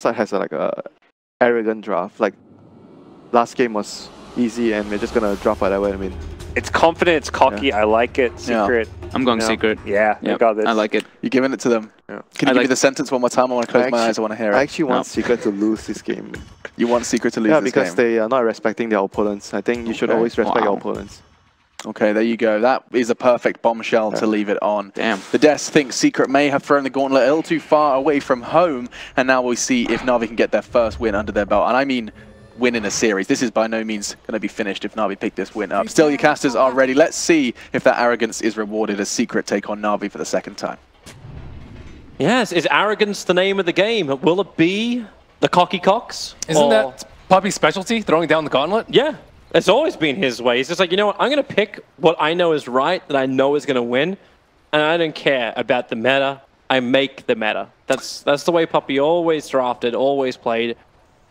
side has like a arrogant draft. Like last game was easy, and we're just gonna draft whatever. I mean, it's confident, it's cocky. I like it. Secret. Yeah. I'm going secret. Yeah, yep. got this. I like it. You're giving it to them. Yeah. Can you give me the sentence one more time? I want to close my eyes. I want to hear it. I actually want Secret to lose this game. You want Secret to lose this game? Yeah, because they are not respecting their opponents. I think you should always respect your opponents. Okay, there you go. That is a perfect bombshell to leave it on. Damn. The Des thinks Secret may have thrown the gauntlet a little too far away from home, and now we'll see if Navi can get their first win under their belt. And I mean win in a series. This is by no means going to be finished if Navi pick this win up. Still, your casters are ready. Let's see if that arrogance is rewarded as Secret take on Navi for the second time. Yes, is arrogance the name of the game? Will it be the cocky cocks? Isn't that Puppy's specialty, throwing down the gauntlet? Yeah. It's always been his way. He's just like, you know what, I'm going to pick what I know is right, that I know is going to win, and I don't care about the meta. I make the meta. That's the way Puppy always drafted, always played,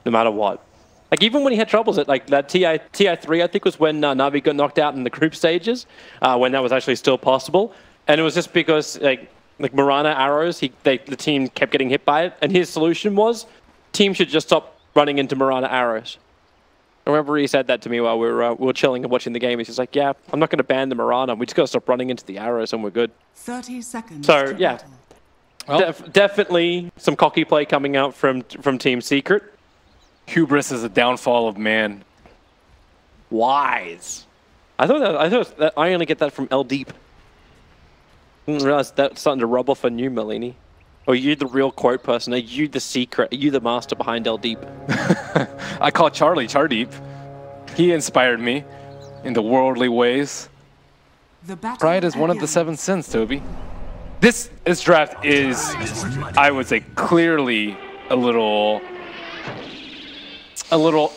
no matter what. Like, even when he had troubles at, like, that TI3, I think, was when Navi got knocked out in the group stages, when that was actually still possible. And it was just because, like Mirana arrows, the team kept getting hit by it, and his solution was, team should just stop running into Mirana arrows. I remember he said that to me while we were chilling and watching the game. He's just like, yeah, I'm not going to ban the Mirana. We just got to stop running into the arrows and we're good. 30 seconds. So, yeah. Well, definitely some cocky play coming out from Team Secret. Hubris is a downfall of man. Wise. I thought that I only get that from L Deep. Didn't realize that's starting to rub off on you, Malini. Or are you the real quote person? Are you the secret? Are you the master behind L Deep? I call Charlie Chardeep. He inspired me in the worldly ways. Pride is one of the 7 sins, Toby. This draft is, I would say, clearly a little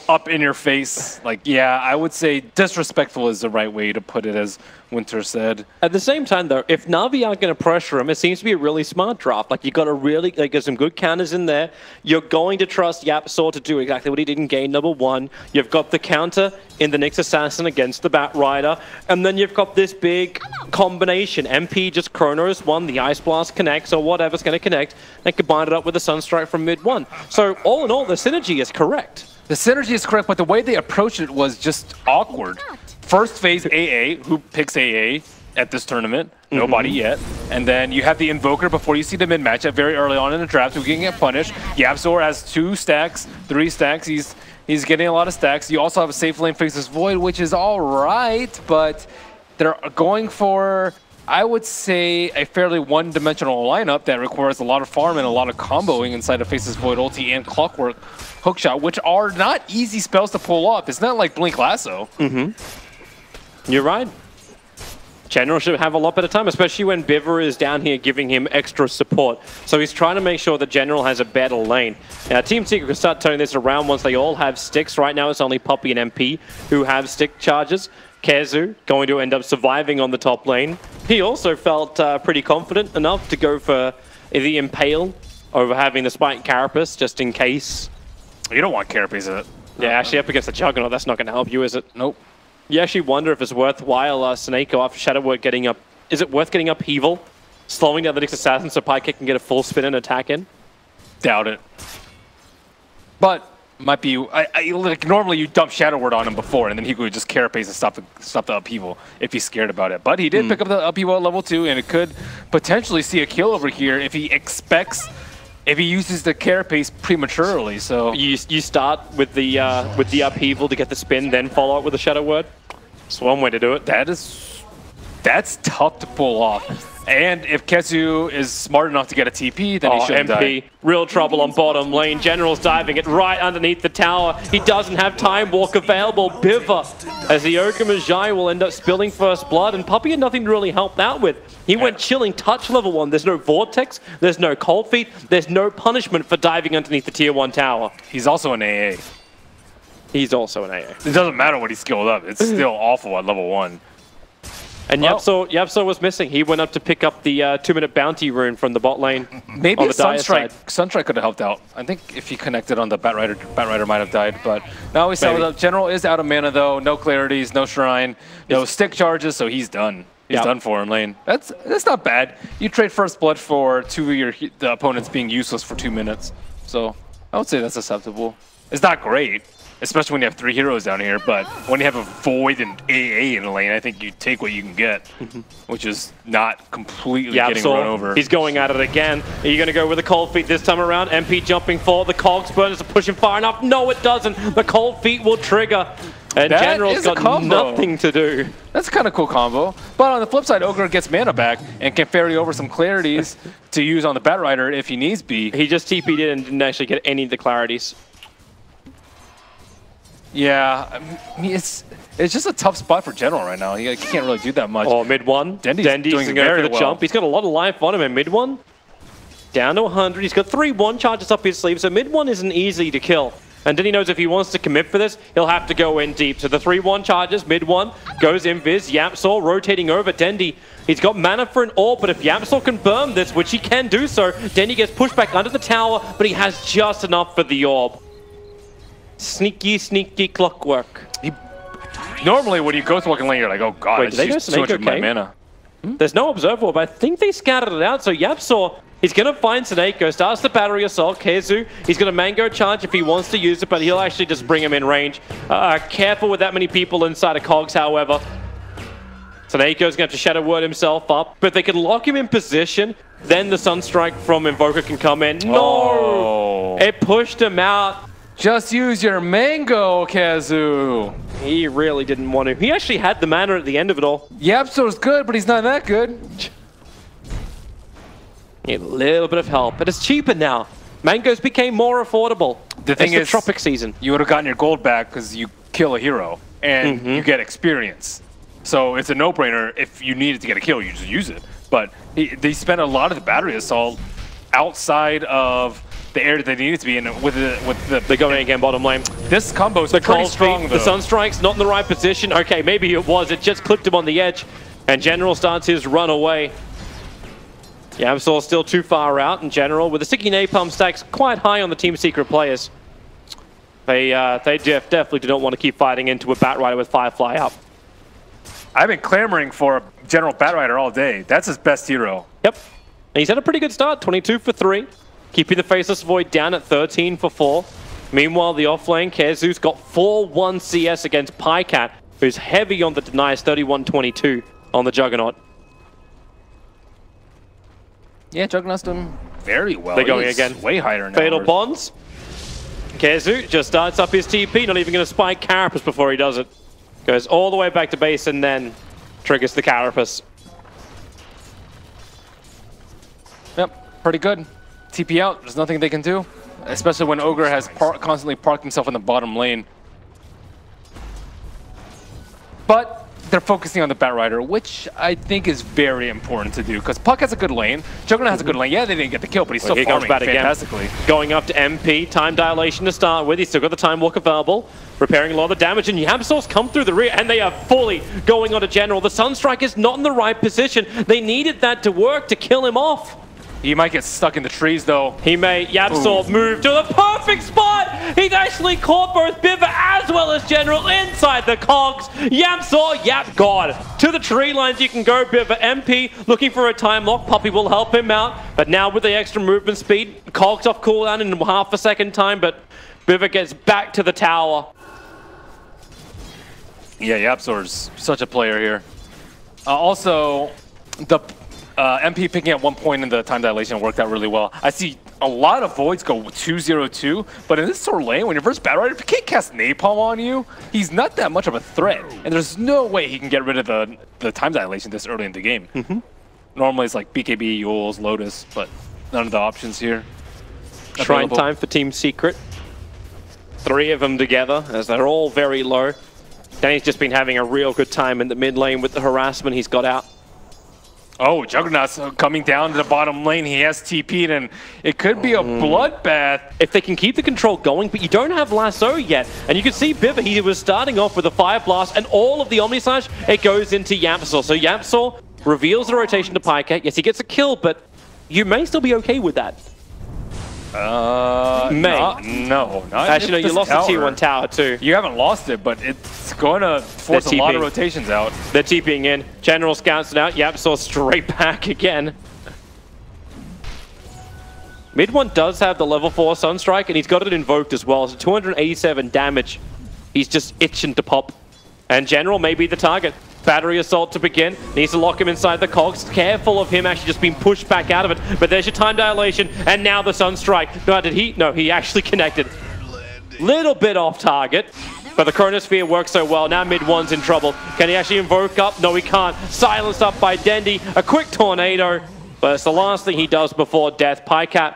up in your face. Like, yeah, I would say disrespectful is the right way to put it, as Winter said. At the same time, though, if Navi aren't going to pressure him, it seems to be a really smart draft. Like, you got to really, like, there's some good counters in there. You're going to trust YapzOr to do exactly what he did in game number 1. You've got the counter in the Nyx Assassin against the Bat Rider. And then you've got this big combination. MP just Chronos 1, the Ice Blast connects, or whatever's going to connect, and combine it up with the Sunstrike from mid 1. So, all in all, the synergy is correct. The synergy is correct, but the way they approached it was just awkward. First phase AA, who picks AA at this tournament? Nobody yet. And then you have the Invoker before you see the mid matchup very early on in the draft, who can get punished. YapzOr has 2 stacks, 3 stacks. He's getting a lot of stacks. You also have a safe lane faces Void, which is all right, but they're going for, I would say, a fairly one-dimensional lineup that requires a lot of farm and a lot of comboing inside of Faces Void ulti and Clockwork Hookshot, which are not easy spells to pull off. It's not like Blink Lasso. You're right. General should have a lot better time, especially when Biver is down here giving him extra support. So he's trying to make sure that General has a better lane. Now, Team Secret can start turning this around once they all have sticks. Right now, it's only Puppy and MP who have stick charges. Kezu going to end up surviving on the top lane. He also felt pretty confident enough to go for the Impale over having the Spike Carapace, just in case. You don't want Carapace in it. Yeah, actually up against the Juggernaut, that's not going to help you, is it? Nope. You actually wonder if it's worthwhile Snako after Shadow Word getting up. Is it worth getting upheaval? Slowing down the Nyx Assassin so Pyke can get a full spin and attack in? Doubt it. But might be, like normally you dump Shadow Word on him before, and then he could just Carapace and stop the upheaval if he's scared about it. But he did pick up the upheaval at level 2, and it could potentially see a kill over here if he uses the Carapace prematurely. So you start with the upheaval to get the spin, then follow up with a Shadow Word. That's one way to do it. That's tough to pull off. And if Kezu is smart enough to get a TP, then he shouldn't die. Real trouble on bottom lane. General's diving it right underneath the tower. He doesn't have Time Walk available. Biver, as the Okamajai will end up spilling first blood, and Puppy had nothing to really help out with. He went chilling touch level 1. There's no Vortex, there's no Cold Feet, there's no punishment for diving underneath the tier 1 tower. He's also an AA. He's also an AA. It doesn't matter what he's skilled up. It's still awful at level 1. And YapzOr was missing. He went up to pick up the 2-minute bounty rune from the bot lane. Maybe a Sunstrike could have helped out. I think if he connected on the Bat Rider might have died. But now we saw that General is out of mana though. No clarities, no shrine, no stick charges, so he's done. He's done for in lane. That's not bad. You trade first blood for the opponents being useless for 2 minutes. So I would say that's acceptable. It's not great, especially when you have 3 heroes down here, but when you have a Void and AA in the lane, I think you take what you can get, which is not completely getting run over. He's going at it again. Are you going to go with the cold feet this time around? MP jumping forward. The Cogs burners are pushing far enough. No, it doesn't. The cold feet will trigger. And That General's is a got combo. nothing to do. That's a kind of cool combo. But on the flip side, Ogre gets mana back and can ferry over some clarities to use on the Batrider if he needs be. He just TP'd in and didn't actually get any of the clarities. Yeah, I mean, it's just a tough spot for General right now. He can't really do that much. Oh, mid one. Dendy's doing going very for the well. jump. He's got a lot of life on him in mid one. Down to 100. He's got 3 1 charges up his sleeve, so mid one isn't easy to kill. And Dendy knows if he wants to commit for this, he'll have to go in deep. So the 3-1 charges, mid one, goes Invis, Yapsor rotating over Dendy. He's got mana for an orb, but if Yapsor can burn this, which he can do so, Dendy gets pushed back under the tower, but he has just enough for the orb. Sneaky, sneaky clockwork. Normally, when you go to looking lane, you're like, oh god, Wait, did they go it's just 200 Snake okay? mana. There's no observer, but I think they scattered it out. So Yapsor, he's going to find Snake, starts the battery assault. Kezu, he's going to mango charge if he wants to use it, but he'll actually just bring him in range. Careful with that many people inside of Cogs, however. Taneko's going to have to Shadow Word himself up, but they can lock him in position. Then the Sunstrike from Invoker can come in. No! Oh. It pushed him out. Just use your mango, Kazu. He really didn't want to. He actually had the mana at the end of it all. Yapsor's good, but he's not that good. Need a little bit of help, but it's cheaper now. Mangoes became more affordable. The thing it's is, the tropic season. You would have gotten your gold back because you kill a hero and you get experience. So it's a no-brainer. If you needed to get a kill, you just use it. But they spent a lot of the battery assault outside of the area that they needed to be in with the They're going again bottom lane. This combo is The pretty cold strong, feet, though. the Sunstrike's not in the right position. Okay, maybe it was. It just clipped him on the edge. And General starts his run away. Yamsor's still too far out in General, with the sticky napalm stacks quite high on the Team Secret players. They definitely do not want to keep fighting into a Batrider with Firefly up. I've been clamoring for a General Batrider all day. That's his best hero. Yep. And he's had a pretty good start, 22 for 3. Keeping the Faceless Void down at 13 for 4. Meanwhile, the offlane, Kezu's got 4-1 CS against Pycat, who's heavy on the denies, 31-22 on the Juggernaut. Yeah, Juggernaut's done very well. They're going He's again. way higher now. Fatal Bonds. Kezu just starts up his TP, not even going to spike Carapace before he does it. Goes all the way back to base and then triggers the Carapace. Yep, pretty good. TP out, there's nothing they can do. Especially when Ogre has constantly parked himself in the bottom lane. But they're focusing on the Batrider, which I think is very important to do, because Puck has a good lane, Juggernaut has a good lane. Yeah, they didn't get the kill, but he's still Here comes farming Bat again. fantastically. Going up to MP, time dilation to start with. He's still got the Time Walk available, repairing a lot of the damage, and Yamsor's come through the rear, and they are fully going on to General. The Sunstrike is not in the right position. They needed that to work to kill him off. He might get stuck in the trees, though. He may, Yapsor move to the perfect spot! He's actually caught both Biver as well as General inside the Cogs. Yapsor, God. To the tree lines you can go, Biver. MP looking for a time lock. Puppy will help him out. But now with the extra movement speed, Cogs off cooldown in half a second time, but Biver gets back to the tower. Yeah, Yapsor's such a player here. Also, the MP picking at 1 point in the time dilation worked out really well. I see a lot of Voids go 2-0-2, but in this sort of lane, when your first Batrider, if he can't cast Napalm on you, he's not that much of a threat. And there's no way he can get rid of the time dilation this early in the game. Normally it's like BKB, Yules, Lotus, but none of the options here. Shrine available. time for Team Secret. 3 of them together, as they're all very low. Danny's just been having a real good time in the mid lane with the harassment he's got out. Oh, Juggernaut's coming down to the bottom lane. He has TP'd, and it could be a bloodbath. If they can keep the control going, but you don't have Lasso yet. And you can see Biver, he was starting off with a Fire Blast, and all of the Omnislash, it goes into Yapsor. So Yapsor reveals the rotation to Pycat. Yes, he gets a kill, but you may still be okay with that. No. Actually, no, you lost the T1 tower too. You haven't lost it, but it's going to force a lot of rotations out. They're TPing in. General scouts it out. Yapsor straight back again. Mid one does have the level 4 Sunstrike, and he's got it invoked as well. So 287 damage. He's just itching to pop. And General may be the target. Battery assault to begin. Needs to lock him inside the cogs. Careful of him actually just being pushed back out of it. But there's your time dilation, and now the Sunstrike. No, did he? No, he actually connected. Little bit off target. But the Chronosphere works so well. Now mid one's in trouble. Can he actually invoke up? No, he can't. Silenced up by Dendi. A quick tornado. But it's the last thing he does before death. Pycat.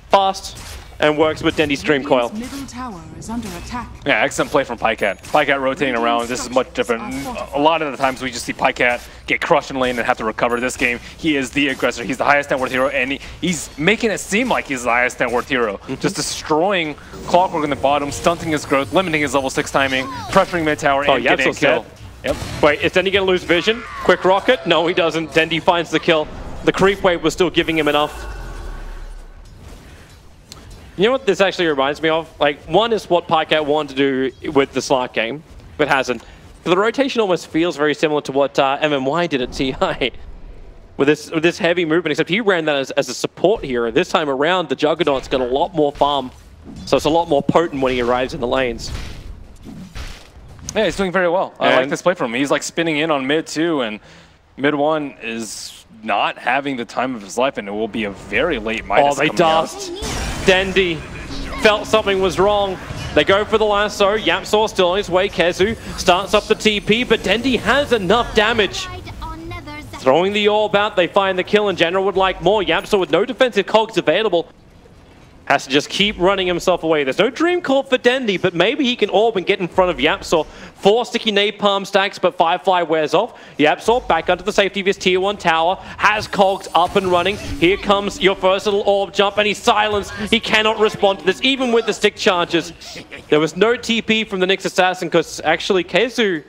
Fast. And works with Dendi's Stream Coil. Middle tower is under attack. Yeah, excellent play from Pycat. Pycat rotating around. This is much different. A lot of the times we just see Pycat get crushed in lane and have to recover. This game, he is the aggressor. He's the highest net worth hero, and he's making it seem like he's the highest net worth hero. Just destroying Clockwork in the bottom, stunting his growth, limiting his level 6 timing, pressuring mid tower, and getting a kill. Yep. Wait, is Dendi going to lose vision? Quick rocket? No, he doesn't. Dendi finds the kill. The creep wave was still giving him enough. You know what this actually reminds me of? Like, one is what Pycat wanted to do with the Slark game, but hasn't. But the rotation almost feels very similar to what MMY did at TI. With this heavy movement, except he ran that as a support hero. This time around, the Juggernaut's got a lot more farm, so it's a lot more potent when he arrives in the lanes. Yeah, he's doing very well. I like this play from him. He's like spinning in on mid too, and mid one is not having the time of his life, and it will be a very late Midas. Oh, they dust. Dendi felt something was wrong. They go for the lasso. Yapsaw still on his way. Kezu starts up the TP, but Dendi has enough damage. Throwing the orb out, they find the kill, and General would like more. Yapsaw with no defensive cogs available has to just keep running himself away. There's no Dream Court for Dendi, but maybe he can orb and get in front of Yapsaw. 4 sticky napalm stacks, but Firefly wears off. Yapsaw back under the safety of his tier 1 tower, has cogs up and running. Here comes your first little orb jump, and he's silenced. He cannot respond to this, even with the stick charges. There was no TP from the Nyx Assassin, because actually Kezu...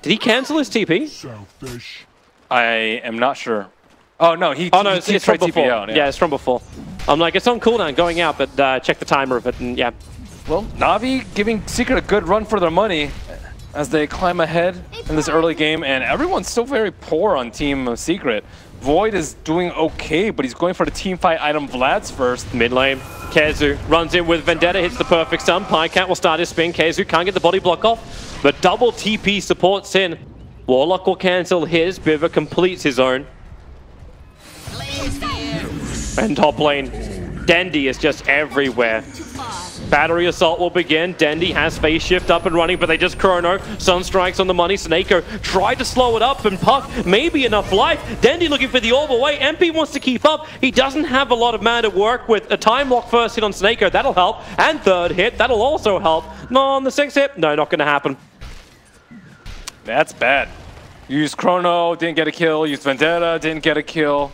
Did he cancel his TP? Selfish. I am not sure. Oh no, it's from before. TP out, yeah, it's from before. I'm like, it's on cooldown going out, but check the timer of it, and yeah. Well, Navi giving Secret a good run for their money as they climb ahead in this early game, and everyone's still very poor on Team Secret. Void is doing okay, but he's going for the team fight item Vlad's first. Mid lane, Kezu runs in with Vendetta, hits the perfect stun. Pycat will start his spin. Kezu can't get the body block off, but double TP supports in. Warlock will cancel his. Biver completes his own. And top lane, Dendi is just everywhere. Battery assault will begin. Dendi has phase shift up and running, but they just chrono. Sunstrike's on the money. Snako tried to slow it up, and Puck maybe enough life. Dendi looking for the orb away. MP wants to keep up. He doesn't have a lot of mana to work with. A time lock first hit on Snako, that'll help. And third hit, that'll also help. No, on the 6th hit, no, not gonna happen. That's bad. Used Chrono, didn't get a kill. Used Vendetta, didn't get a kill.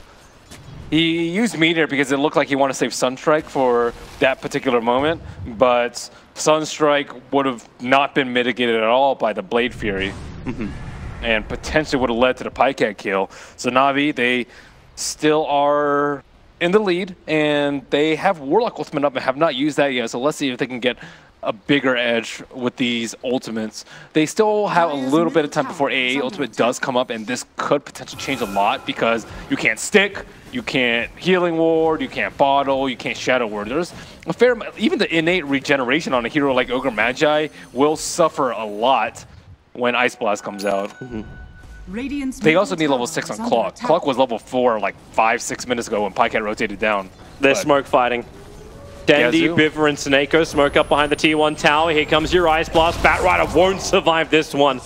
He used Meteor because it looked like he wanted to save Sunstrike for that particular moment, but Sunstrike would have not been mitigated at all by the Blade Fury, and potentially would have led to the Pycat kill. So Navi, they still are in the lead, and they have Warlock Ultimate up and have not used that yet, so let's see if they can get a bigger edge with these ultimates. They still have a little bit of time before AA ultimate does come up, and this could potentially change a lot because you can't stick, you can't healing ward, you can't bottle, you can't shadow ward. There's a fair amount, even the innate regeneration on a hero like Ogre Magi will suffer a lot when Ice Blast comes out. They also need level 6 on Clock. Clock was level 4 like 5-6 minutes ago when Pycat rotated down. They're smoke fighting. Dendi, Biver, and Snako smoke up behind the T1 tower. Here comes your Ice Blast. Batrider won't survive this one.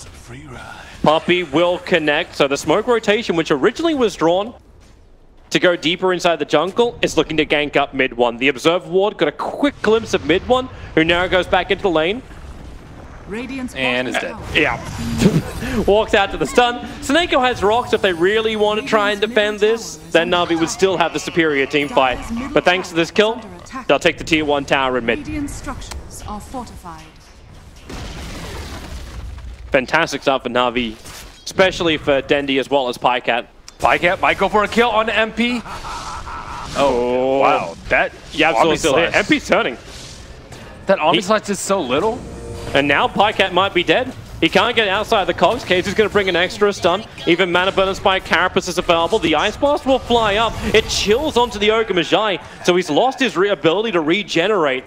Puppey will connect. So the smoke rotation, which originally was drawn to go deeper inside the jungle, is looking to gank up mid one. The Observe Ward got a quick glimpse of mid one, who now goes back into the lane. And is dead. Yeah. Walks out to the stun. Snako has rocks. If they really want to try and defend this, then Navi would still have the superior team fight. But thanks to this kill, they'll take the tier 1 tower in mid. Structures are fortified. Fantastic stuff for Navi, especially for Dendi as well as Pycat. Pycat might go for a kill on the MP. Oh, wow. That Yapsaw still hit. MP's turning. That Omni Slash did so little. And now Pycat might be dead. He can't get outside the cogs. Case is going to bring an extra stun. Even Mana Burn and Spike Carapace is available. The Ice Blast will fly up. It chills onto the Ogre Magi, so he's lost his ability to regenerate.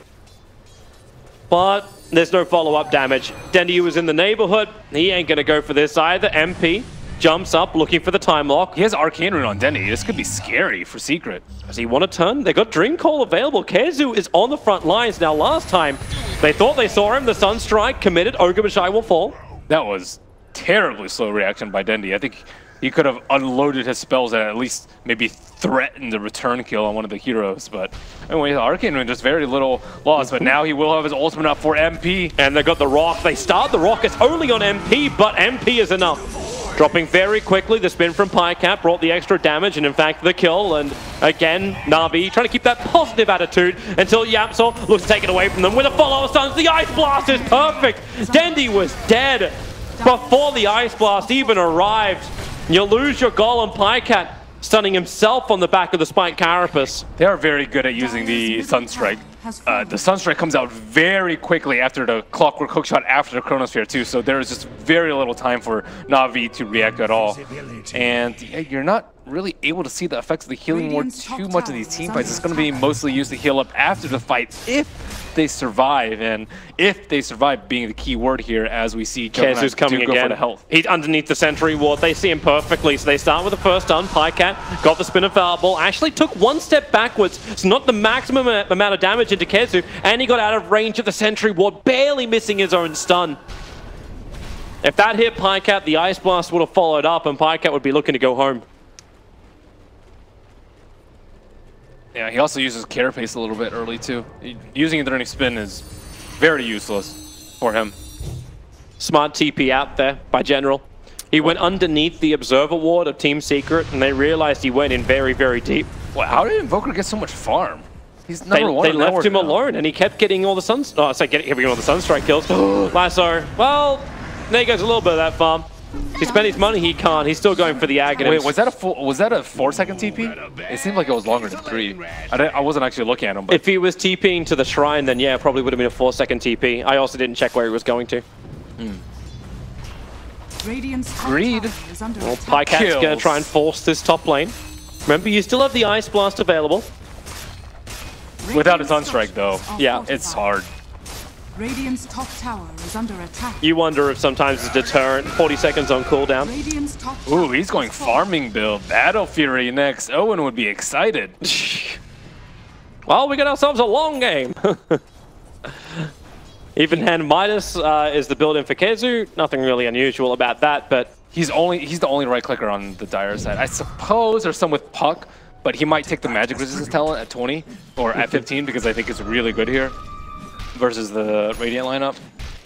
But there's no follow-up damage. Dendy was in the neighborhood. He ain't going to go for this either. MP jumps up looking for the time lock. He has Arcane Rune on Dendy. This could be scary for Secret. Does he want to turn? They got Dream Call available. Kezu is on the front lines. Now, last time, they thought they saw him. The Sunstrike committed. Ogre Magi will fall. That was terribly slow reaction by Dendy. I think he could have unloaded his spells and at least maybe threatened a return kill on one of the heroes. But anyway, the Arcane Rune just very little loss. But now he will have his ultimate up for MP. And they got the Rock. They start the Rock. It's only on MP, but MP is enough. Dropping very quickly, the spin from PyCap brought the extra damage and in fact the kill. And again, Navi trying to keep that positive attitude until Yapsol looks to take it away from them with a follow stuns. The Ice Blast is perfect. Dendy was dead before the Ice Blast even arrived. You lose your Golem. PyCat stunning himself on the back of the Spike Carapace. They are very good at using the Sunstrike. The Sunstrike comes out very quickly after the Clockwork Hookshot, after the Chronosphere too, so there is just very little time for Navi to react at all. And yeah, you're not really able to see the effects of the healing ward too much of these team fights. It's going to be mostly used to heal up after the fight if they survive, and if they survive being the key word here as we see Kezu's coming go again. for the health. He's underneath the Sentry Ward. They see him perfectly, so they start with the first stun. PyCat got the spin of Fireball, actually took one step backwards. It's not the maximum amount of damage into Kezu, and he got out of range of the Sentry Ward, barely missing his own stun. If that hit PyCat, the Ice Blast would have followed up, and PyCat would be looking to go home. Yeah, he also uses Carapace a little bit early too. Using it during spin is very useless for him. Smart TP out there by General. He went underneath the Observer Ward of Team Secret, and they realized he went in very, very deep. Well, how did Invoker get so much farm? He's number one. They left him alone, and he kept getting all the getting all the Sunstrike kills. Lasso. Well, there goes a little bit of that farm. He spent his money, he can't. He's still going for the Aghanim. Wait, was that a 4-second TP? It seemed like it was longer than 3. I wasn't actually looking at him. But if he was TPing to the shrine, then yeah, it probably would have been a 4-second TP. I also didn't check where he was going to. Greed. Well, PyCat's going to try and force this top lane. Remember, you still have the Ice Blast available. Without a Sunstrike, though, yeah, it's hard. Radiant's top tower is under attack. You wonder if sometimes it's a deterrent. 40 seconds on cooldown. Radiant's top Ooh, he's going farming build. Battle Fury next. Owen would be excited. Well, we got ourselves a long game. Even hand Midas is the build-in for Kezu. Nothing really unusual about that, but he's the only right clicker on the Dire side. I suppose there's some with Puck, but he might take the magic resistance talent at 20 or at 15 because I think it's really good here versus the Radiant lineup.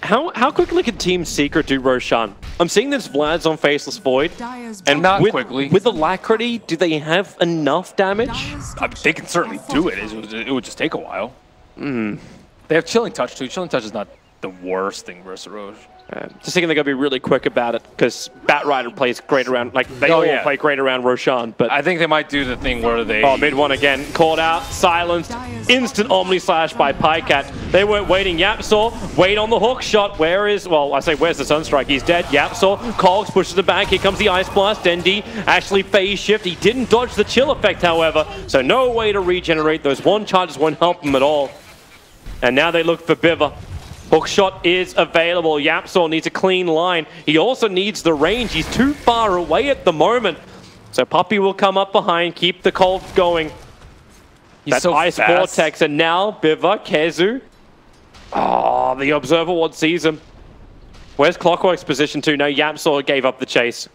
How quickly can Team Secret do Roshan? I'm seeing this Vlad's on Faceless Void, and not quickly. With Alacrity, do they have enough damage? They can certainly do it. It would just take a while. They have Chilling Touch too. Chilling Touch is not the worst thing versus Roche. Just thinking they're going to be really quick about it, because Batrider plays great around, like, they all play great around Roshan, but... I think they might do the thing where they... Oh, mid one again. Called out, silenced, instant Omni Slash by PyCat. They weren't waiting. Yapsor, wait on the hook shot. Where is... Well, I say, where's the Sunstrike? He's dead. Yapsor, Cogs pushes it back. Here comes the Ice Blast. Dendy actually phase shift. He didn't dodge the chill effect, however, so no way to regenerate. Those one charges won't help him at all. And now they look for Biva. Hookshot is available. Yapsor needs a clean line. He also needs the range. He's too far away at the moment. So Puppey will come up behind, keep the cold going. That's so Ice fast. Vortex, and now Biva, Kezu. Oh, the Observer Ward sees him. Where's Clockwork's position to? No, Yapsor gave up the chase.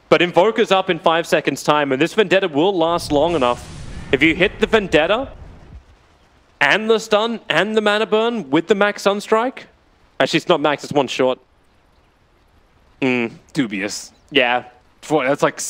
But Invoker's up in 5 seconds time, and this Vendetta will last long enough. If you hit the Vendetta, and the stun, and the mana burn with the max Sunstrike? Actually, it's not max, it's one short. Dubious. Yeah. That's like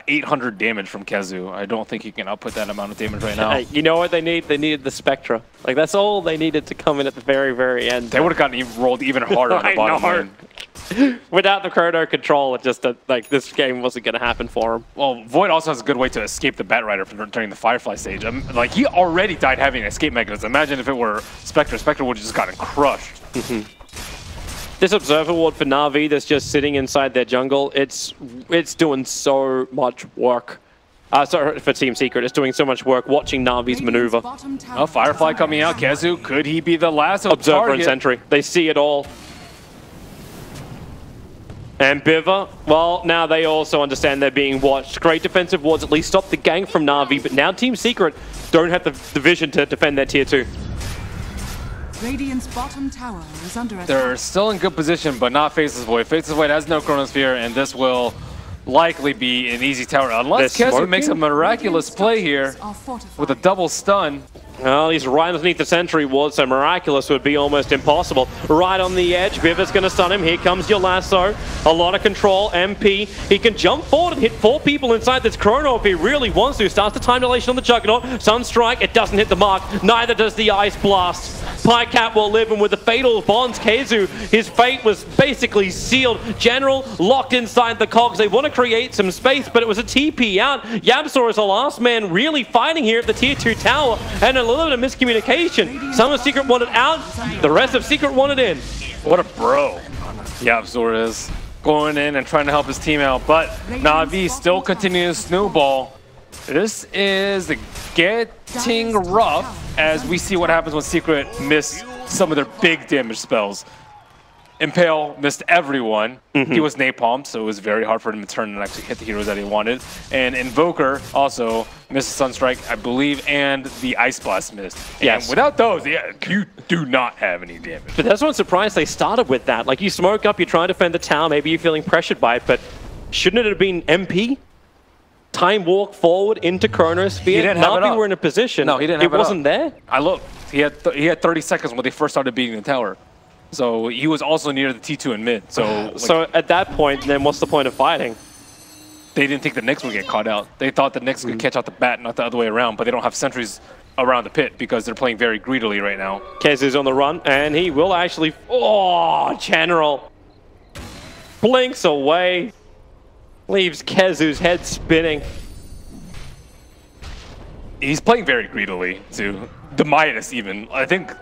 800 damage from Kezu. I don't think he can output that amount of damage right now. You know what they need? They needed the Spectra. Like, that's all they needed to come in at the very, very end. They would have gotten rolled even harder on the bottom lane. Without the chrono control, it just, like, this game wasn't going to happen for him. Well, Void also has a good way to escape the Batrider during the Firefly stage. Like, he already died having an escape mechanism. Imagine if it were Spectre. Spectre would have just gotten crushed. This Observer Ward for Navi that's just sitting inside their jungle, it's doing so much work. Sorry, for Team Secret, it's doing so much work watching Navi's maneuver. Oh, Firefly coming out. Kezu, could he be the last Observer target? and Sentry. They see it all. And Biva, well, now they also understand they're being watched. Great defensive wards at least stop the gank from Navi, but now Team Secret don't have the vision to defend their tier 2. Radiant's bottom tower is under attack. They're still in good position, but not Faceless Void. Faceless Void has no Chronosphere, and this will likely be an easy tower. Unless Kezu makes a miraculous play here with a double stun. Well, he's right underneath the Sentry ward, so miraculous would be almost impossible. Right on the edge, Viva's going to stun him. Here comes your lasso. A lot of control, MP. He can jump forward and hit 4 people inside this Chrono if he really wants to. Starts the time dilation on the Juggernaut. Sunstrike, it doesn't hit the mark. Neither does the Ice Blast. Pycat will live, and with the Fatal Bonds, Kezu, his fate was basically sealed. General locked inside the cogs. They want to create some space, but it was a TP out. Yabsaur is the last man really fighting here at the tier 2 tower, and a little bit of miscommunication. Some of Secret wanted out, the rest of Secret wanted in. What a bro Yabsaur is. Going in and trying to help his team out, but Navi still continues to snowball. This is getting rough as we see what happens when Secret miss some of their big damage spells. Impale missed everyone. He was napalmed, so it was very hard for him to turn and actually hit the heroes that he wanted. And Invoker also missed Sunstrike, I believe, and the Ice Blast missed. Yes. And without those, yeah, you do not have any damage. But that's what I'm surprised they started with that. Like, you smoke up, you try to defend the tower, maybe you're feeling pressured by it, but shouldn't it have been MP? Time walk forward into Chronosphere. He didn't have it Navi up. were in a position. No, he didn't have it wasn't there. I looked. He had 30 seconds when they first started beating the tower. So he was also near the T2 and mid. So, So at that point, then what's the point of fighting? they didn't think the Knicks would get caught out. They thought the Knicks could catch out the bat, not the other way around, but they don't have sentries around the pit because they're playing very greedily right now. Kezu's on the run, and he will actually... Oh, General! Blinks away. Leaves Kezu's head spinning. He's playing very greedily, too. The Midas, even. I think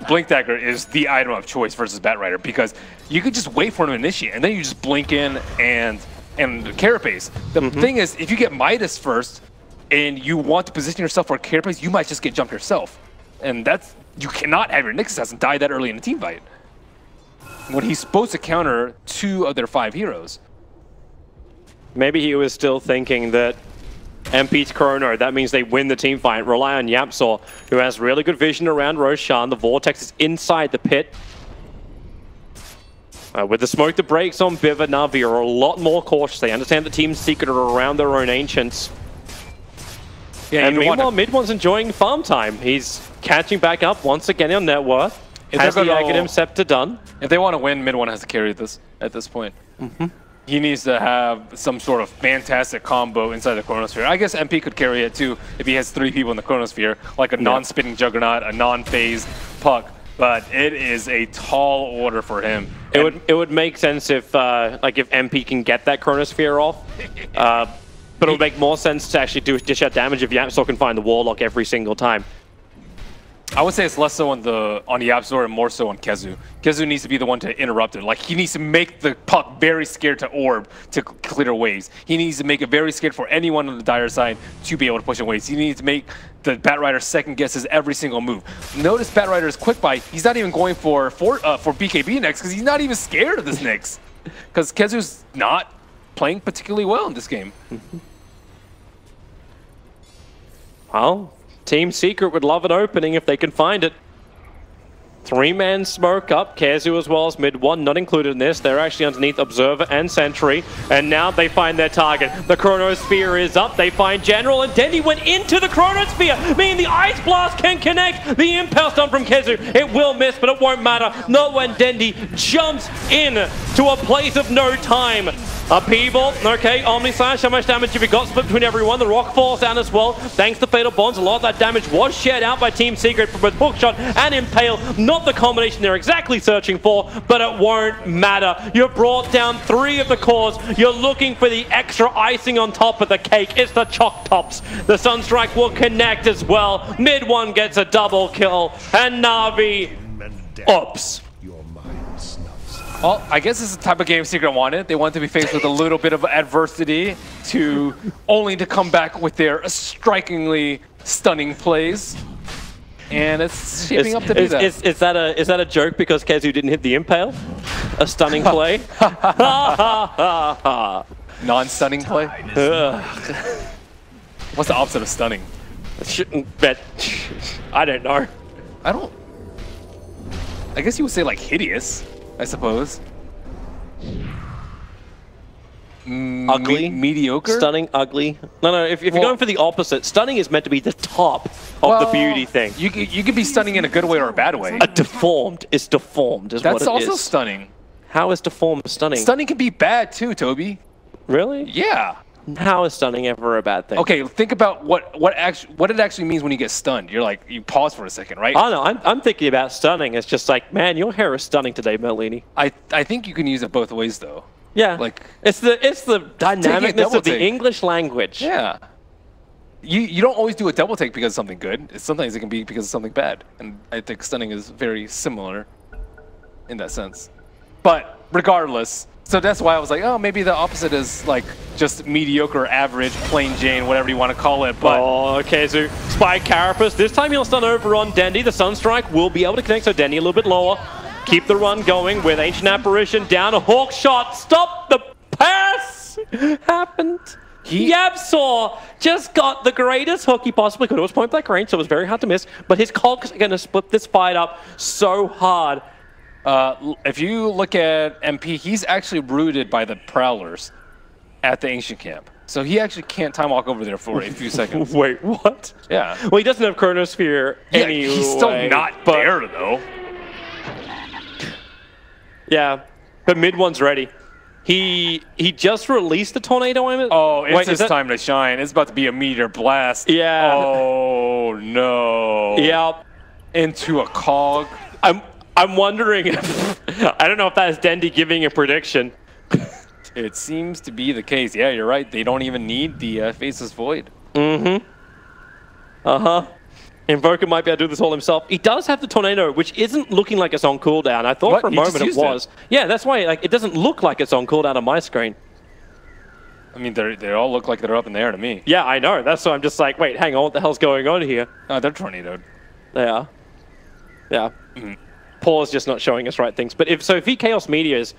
Blink Dagger is the item of choice versus Batrider because you could just wait for him to initiate, and then you just blink in and Carapace. The thing is, if you get Midas first, and you want to position yourself for Carapace, you might just get jumped yourself. And that's... You cannot have your Nixus hasn't died that early in a team fight. When he's supposed to counter 2 of their 5 heroes. Maybe he was still thinking that MP's Chrono, that means they win the team fight. Rely on Yabsaur, who has really good vision around Roshan. The Vortex is inside the pit. With the smoke that breaks on Biva, Navi are a lot more cautious. They understand the Team's Secret are around their own Ancients. Yeah, and meanwhile, Mid One's enjoying farm time. He's catching back up once again on net worth. Has the Aghanim Scepter done. If they want to win, Mid One has to carry this at this point. He needs to have some sort of fantastic combo inside the Chronosphere. I guess MP could carry it too if he has 3 people in the Chronosphere, like a non-spinning Juggernaut, a non-phase Puck. But it is a tall order for him. It would make sense if if MP can get that Chronosphere off. But it would make more sense to actually dish out damage if Yabsaur can find the Warlock every single time. I would say it's less so on Yabsaur and more so on Kezu. Kezu needs to be the one to interrupt it. Like, he needs to make the Puck very scared to orb to clear waves. He needs to make it very scared for anyone on the dire side to be able to push in waves. He needs to make the Batrider second guesses every single move. Notice Batrider's quick buy. He's not even going for BKB next because he's not even scared of this next. Because Kezu's not playing particularly well in this game. Well, Team Secret would love an opening if they can find it. 3-man smoke up, Kezu as well as Mid One, not included in this. They're actually underneath Observer and Sentry, and now they find their target. The Chronosphere is up, they find General, and Dendy went into the Chronosphere, meaning the Ice Blast can connect. The Impale Stun from Kezu, it will miss, but it won't matter. Not when Dendy jumps in to a place of no time. Upheaval, okay, Omni Slash, how much damage have you got? Split between everyone, the Rock falls down as well. Thanks to Fatal Bonds, a lot of that damage was shared out by Team Secret with Hookshot and Impale. Not the combination they're exactly searching for, but it won't matter. You've brought down 3 of the cores. You're looking for the extra icing on top of the cake. It's the Choc Tops. The Sunstrike will connect as well. Mid One gets a double kill, and Navi, oops. Well, I guess this is the type of game Secret wanted. They wanted to be faced with a little bit of adversity only to come back with their strikingly stunning plays. And it's shaping up to be that. Is that a joke because Kezu didn't hit the impale? A stunning play? Non-stunning play? What's the opposite of stunning? Shouldn't bet. I don't know. I guess you would say like hideous, I suppose. Ugly? Mediocre? Stunning, ugly. No, if you're going for the opposite, stunning is meant to be the top of the beauty thing. You could be stunning in a good way or a bad way. A deformed is deformed, is what it is. That's also stunning. How is deformed stunning? Stunning can be bad too, Toby. Really? Yeah. How is stunning ever a bad thing? Okay, think about what it actually means when you get stunned. You're like, you pause for a second, right? Oh no, I'm thinking about stunning. It's just like, man, your hair is stunning today, Merlini. I think you can use it both ways though. Yeah, like it's the dynamicness of the English language. Yeah, you don't always do a double take because of something good. Sometimes it can be because of something bad, and I think stunning is very similar in that sense. But regardless, so that's why I was like, oh, maybe the opposite is like just mediocre, average, plain Jane, whatever you want to call it. But okay, so Spike Carapace. This time he'll stun over on Dendy. The Sunstrike will be able to connect, so Dendy a little bit lower. Keep the run going with Ancient Apparition down a hawk shot. Stop the pass! Happened. Yabsaw just got the greatest hook he possibly could. It was point blank range, so it was very hard to miss. But his cogs are going to split this fight up so hard. If you look at MP, he's actually rooted by the Prowlers at the Ancient Camp. So he actually can't time walk over there for a few seconds. Wait, what? Yeah. Well, he doesn't have Chronosphere anyway. He's still not there, though. Yeah, but mid one's ready. He just released the tornado. Oh, it's his time to shine. It's about to be a meteor blast. Yeah. Oh no. Yep. Into a cog. I'm wondering if I don't know if that is Dendy giving a prediction. It seems to be the case. Yeah, you're right. They don't even need the Faceless Void. Mm-hmm. Uh-huh. Invoker might be able to do this all himself. He does have the tornado, which isn't looking like it's on cooldown. I thought for a moment it was. Yeah, that's why it doesn't look like it's on cooldown on my screen. I mean, they all look like they're up in the air to me. Yeah, I know. That's why I'm just like, wait, hang on, what the hell's going on here? They're tornadoed. They are. Yeah. Paul's just not showing us right things. But if he Chaos Meteors,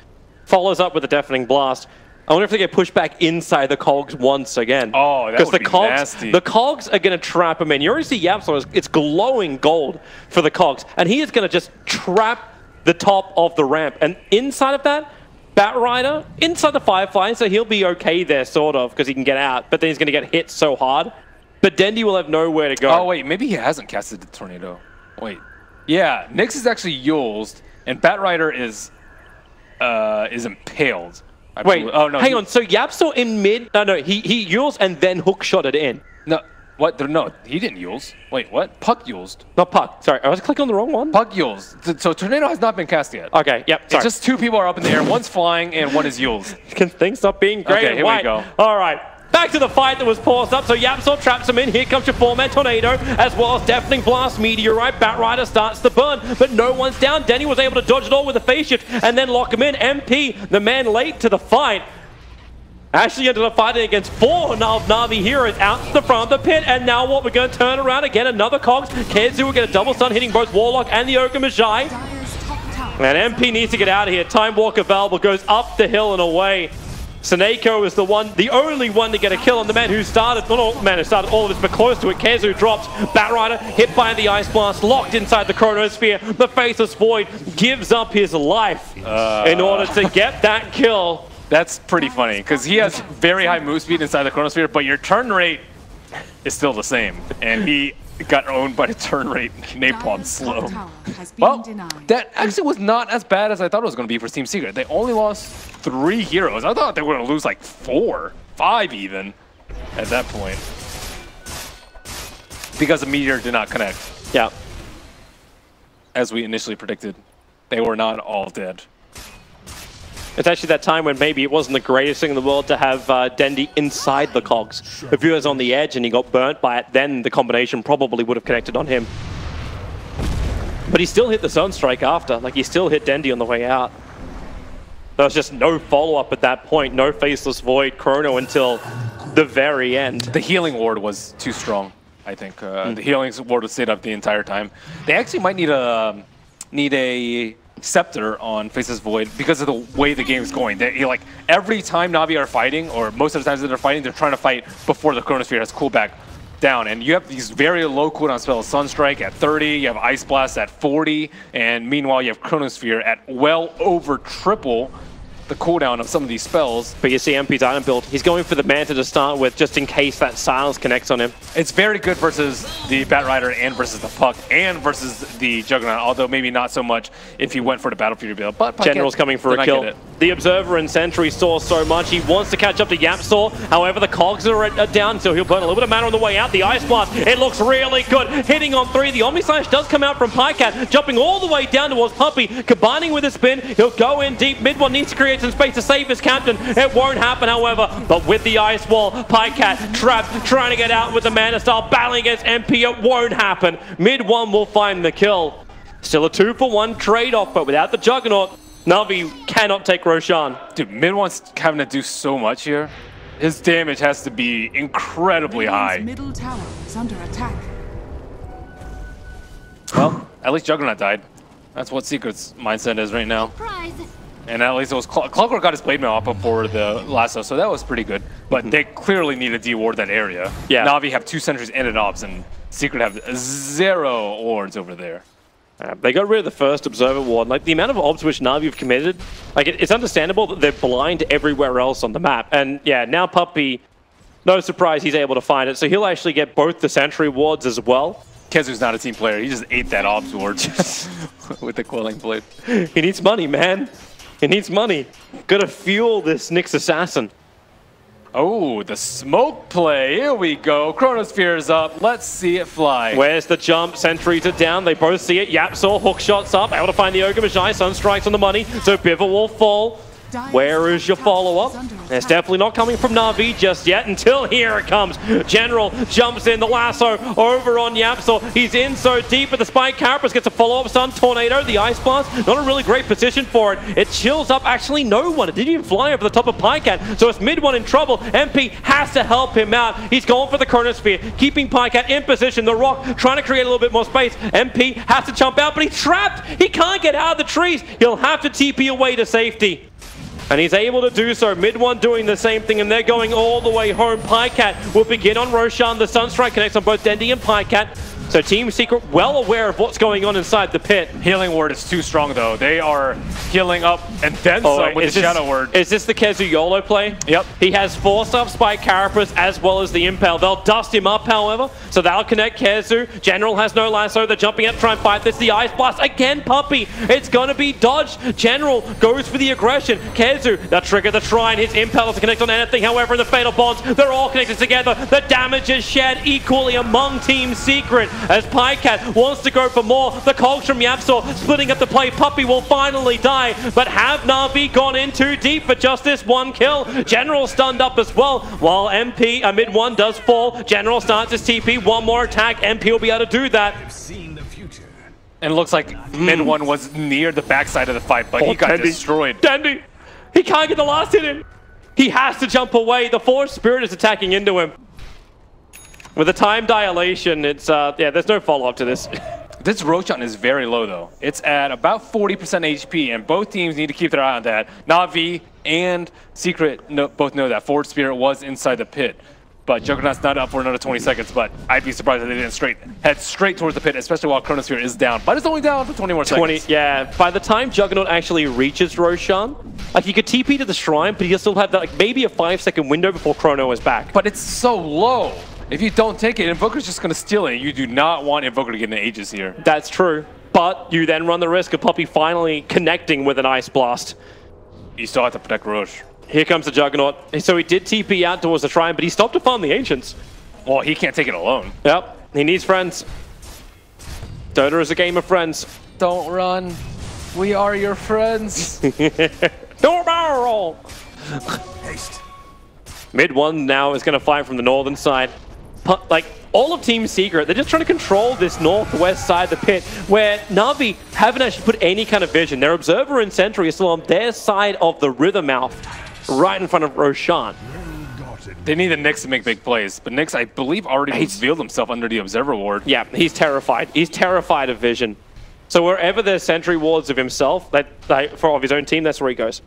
follows up with a Deafening Blast, I wonder if they get pushed back inside the cogs once again. Oh, that would be nasty. The cogs are going to trap him in. You already see Yapsaw, it's glowing gold for the cogs. And he is going to just trap the top of the ramp. And inside of that, Batrider, inside the Firefly, so he'll be okay there, sort of, because he can get out. But then he's going to get hit so hard. But Dendy will have nowhere to go. Oh, wait, maybe he hasn't casted the Tornado. Wait. Yeah, Nyx is actually Yulesed, and Batrider is impaled. Wait, oh no, hang on. So Yapsaw in mid? No, he Yules and then hook shot it in. No, what? No, he didn't Yules. Wait, what? Puck Yulesed. Not Puck. Sorry, I was clicking on the wrong one. Puck Yulesed. So Tornado has not been cast yet. Okay, yep. Sorry. It's just two people are up in the air. One's flying and one is Yulesed. Can things stop being great? Okay, here we go. All right. Back to the fight that was paused up, so Yapsaw traps him in. Here comes your four-man Tornado, as well as Deafening Blast, Meteorite. Batrider starts to burn, but no one's down. Denny was able to dodge it all with a phase shift and then lock him in. MP, the man late to the fight, actually ended up fighting against four of Navi heroes out to the front of the pit, and now what? We're going to turn around again. Another Cogs. Kezu will get a double stun, hitting both Warlock and the Ogre Magi. And MP needs to get out of here. Time Walker Valve goes up the hill and away. Seneko is the only one to get a kill on the man who started, not all, man who started all of this, but close to it. Kezu drops. Batrider hit by the Ice Blast, locked inside the Chronosphere. The Faceless Void gives up his life in order to get that kill. That's pretty funny, because he has very high move speed inside the Chronosphere, but your turn rate is still the same. And he got owned by the turn rate napalm slow. Well, that actually was not as bad as I thought it was going to be for Team Secret. They only lost 3 heroes. I thought they were going to lose like 4, 5 even at that point. Because the Meteor did not connect. Yeah. As we initially predicted, they were not all dead. It's actually that time when maybe it wasn't the greatest thing in the world to have Dendy inside the cogs. If he was on the edge and he got burnt by it, then the combination probably would have connected on him. But he still hit the Sunstrike after. Like, he still hit Dendy on the way out. There was just no follow-up at that point. No Faceless Void Chrono until the very end. The healing ward was too strong, I think. The healing ward was stayed up the entire time. They actually might need a Scepter on Faceless Void because of the way the game is going. Like every time Navi are fighting, or most of the times that they're fighting, they're trying to fight before the Chronosphere has coolback down. And you have these very low cooldown spells. Sunstrike at 30, you have Ice Blast at 40, and meanwhile you have Chronosphere at well over triple the cooldown of some of these spells. But you see MP's item build. He's going for the Manta to start with, just in case that Silence connects on him. It's very good versus the Batrider and versus the Puck and versus the Juggernaut, although maybe not so much if he went for the Battle Fury build. But General's coming for a kill. The Observer and Sentry saw so much. He wants to catch up to Yapsaw. However, the cogs are down, so he'll burn a little bit of mana on the way out. The Ice Blast, it looks really good. Hitting on 3. The Omni Slash does come out from Pycat, jumping all the way down towards Puppey, combining with a spin. He'll go in deep. Mid one needs to create some space to save his captain. It won't happen, however. But with the Ice Wall, Pycat trapped, trying to get out with the Mana Style, battling against MP. It won't happen. Mid one will find the kill. Still a 2-for-1 trade-off, but without the Juggernaut, Navi cannot take Roshan. Dude, mid one's having to do so much here. His damage has to be incredibly high. Middle tower is under attack. Well, at least Juggernaut died. That's what Secret's mindset is right now. Surprise. And at least it was Clockwork got his blade mail up before the lasso, so that was pretty good. But they clearly need to de-ward that area. Yeah. Navi have 2 sentries and an Ops, and Secret have 0 wards over there. They got rid of the first Observer ward. Like, the amount of obs which Navi have committed, like, it's understandable that they're blind everywhere else on the map. And yeah, now Puppey, no surprise he's able to find it. So he'll actually get both the Sentry wards as well. Kezu's not a team player. He just ate that Ops ward with the Quelling Blade. He needs money, man. He needs money. Gotta fuel this Nyx Assassin. Oh, the smoke play. Here we go. Chronosphere is up. Let's see it fly. Where's the jump? Sentries are down. They both see it. Yapsaw, hook shots up. Able to find the Ogre Magi. Sunstrike's on the money. So Bivor will fall. Where is your follow-up? It's definitely not coming from Navi just yet until here it comes. General jumps in, the lasso over on Yapsaw. He's in so deep, but the Spike Carapace gets a follow-up stun. Tornado, the Ice Blast, not a really great position for it. It chills up actually no one. It didn't even fly over the top of Pycat, so it's mid one in trouble. MP has to help him out. He's going for the Chronosphere, keeping Pycat in position. The Rock trying to create a little bit more space. MP has to jump out, but he's trapped. He can't get out of the trees. He'll have to TP away to safety. And he's able to do so. Mid one doing the same thing, and they're going all the way home. Pycat will begin on Roshan. The Sunstrike connects on both Dendi and Pycat. So Team Secret well aware of what's going on inside the pit. Healing word is too strong though. They are healing up and then some with the Shadow word. Is this the Kezu YOLO play? Yep. He has 4-star Spike Carapace as well as the Impale. They'll dust him up, however, so that'll connect Kezu. General has no lasso. They're jumping out to try and fight this. The Ice Blast again, Puppey. It's gonna be dodged. General goes for the aggression. Kezu, they'll trigger the Shrine. His Impale doesn't connect on anything. However, in the Fatal Bonds, they're all connected together. The damage is shared equally among Team Secret as Pycat wants to go for more. The cogs from Yapsaw splitting up the play. Puppey will finally die, but have Navi gone in too deep for just this one kill? General stunned up as well, while MP, mid one does fall. General starts his TP, one more attack. MP will be able to do that. And it looks like mid one was near the backside of the fight, but he got destroyed. Dendi, he can't get the last hit in. He has to jump away. The Force Spirit is attacking into him. With the time dilation, it's, yeah, there's no follow-up to this. This Roshan is very low, though. It's at about 40% HP, and both teams need to keep their eye on that. Navi and Secret both know that Forward Spirit was inside the pit. But Juggernaut's not up for another 20 seconds, but I'd be surprised if they didn't head straight towards the pit, especially while Chronosphere is down. But it's only down for 20 more seconds. Yeah, by the time Juggernaut actually reaches Roshan, like, he could TP to the Shrine, but he'll still have that, like, maybe a 5-second window before Chrono is back. But it's so low. If you don't take it, Invoker's just going to steal it. You do not want Invoker to get in Aegis here. That's true. But you then run the risk of Puppey finally connecting with an Ice Blast. You still have to protect Roche. Here comes the Juggernaut. So he did TP out towards the Shrine, but he stopped to farm the Ancients. Well, he can't take it alone. Yep, he needs friends. Dota is a game of friends. Don't run. We are your friends. Door barrel! Mid one now is going to fight from the northern side. Like, all of Team Secret, they're just trying to control this northwest side of the pit where Navi haven't actually put any kind of vision. Their Observer and Sentry are still on their side of the river mouth, right in front of Roshan. They need the Nyx to make big plays, but Nyx, I believe, already revealed himself under the Observer ward. Yeah, he's terrified. He's terrified of vision. So wherever there's Sentry wards of himself, of his own team, that's where he goes.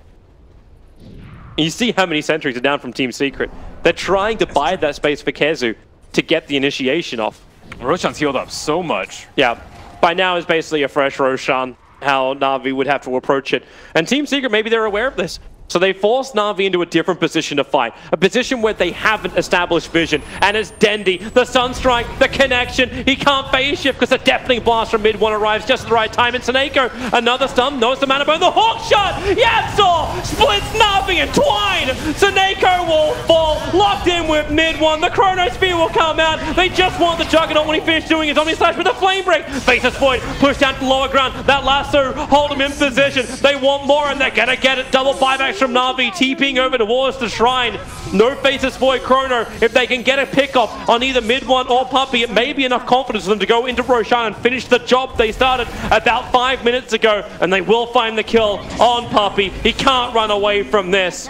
You see how many sentries are down from Team Secret. They're trying to buy that space for Kezu to get the initiation off. Roshan's healed up so much. Yeah, by now is basically a fresh Roshan, how Navi would have to approach it. And Team Secret, maybe they're aware of this. So they forced Navi into a different position to fight. A position where they haven't established vision. And it's Dendi, the Sunstrike, the connection. He can't phase shift because the Deafening Blast from mid-1 arrives just at the right time. And Seneko, another stun, knows the mana bone. The hook shot! Yapsor splits Navi and Twine! Seneko will fall, locked in with mid-1. The Chronosphere will come out. They just want the Juggernaut when he finished doing his Omni Slash with a Flame Break. Faces Void, push down to the lower ground. That lasso, hold him in position. They want more and they're gonna get it. Double buybacks from Navi, TPing over towards the Shrine. No Faces Void Chrono. If they can get a pick-off on either mid-1 or Puppey, it may be enough confidence for them to go into Roshan and finish the job they started about 5 minutes ago. And they will find the kill on Puppey. He can't run away from this.